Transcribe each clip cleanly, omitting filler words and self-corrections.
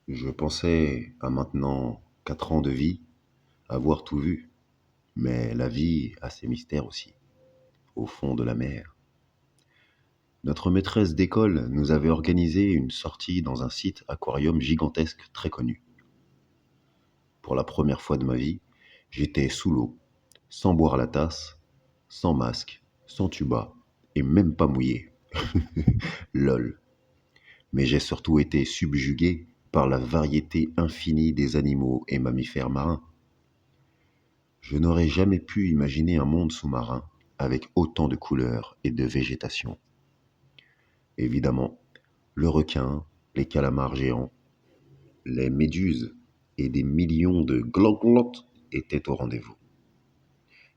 Je pensais, à maintenant 4 ans de vie, avoir tout vu. Mais la vie a ses mystères aussi, au fond de la mer. Notre maîtresse d'école nous avait organisé une sortie dans un site aquarium gigantesque très connu. Pour la première fois de ma vie, j'étais sous l'eau, sans boire la tasse, sans masque, sans tuba, et même pas mouillé. Lol. Mais j'ai surtout été subjugué par la variété infinie des animaux et mammifères marins. Je n'aurais jamais pu imaginer un monde sous-marin avec autant de couleurs et de végétation. Évidemment, le requin, les calamars géants, les méduses et des millions de gloglottes étaient au rendez-vous.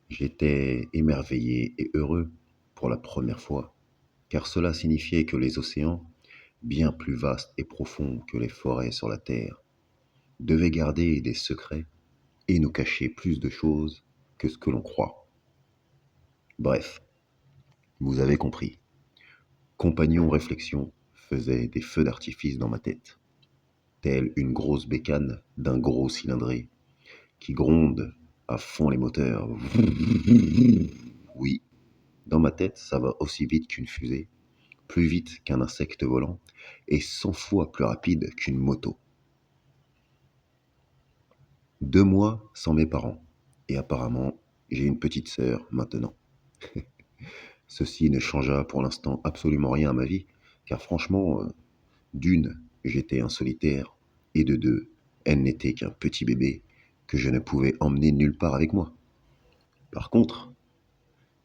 J'étais émerveillé et heureux pour la première fois, car cela signifiait que les océans, bien plus vastes et profonds que les forêts sur la Terre, devaient garder des secrets et nous cacher plus de choses que ce que l'on croit. Bref, vous avez compris. Compagnon réflexion faisait des feux d'artifice dans ma tête, telle une grosse bécane d'un gros cylindré qui gronde à fond les moteurs. Oui, dans ma tête, ça va aussi vite qu'une fusée, plus vite qu'un insecte volant et 100 fois plus rapide qu'une moto. 2 mois sans mes parents, et apparemment, j'ai une petite sœur maintenant. Ceci ne changea pour l'instant absolument rien à ma vie, car franchement, d'une, j'étais un solitaire, et de deux, elle n'était qu'un petit bébé que je ne pouvais emmener nulle part avec moi. Par contre,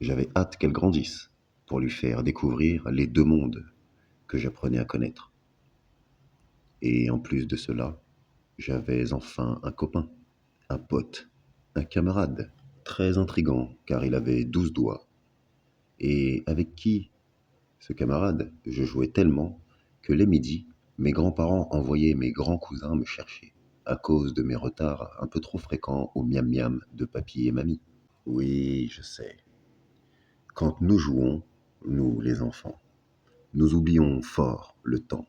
j'avais hâte qu'elle grandisse pour lui faire découvrir les 2 mondes que j'apprenais à connaître. Et en plus de cela, j'avais enfin un copain, un pote, un camarade, très intrigant car il avait 12 doigts, et avec qui, ce camarade, je jouais tellement que les midis, mes grands-parents envoyaient mes grands cousins me chercher, à cause de mes retards un peu trop fréquents au miam-miam de papy et mamie. Oui, je sais. Quand nous jouons, nous les enfants, nous oublions fort le temps.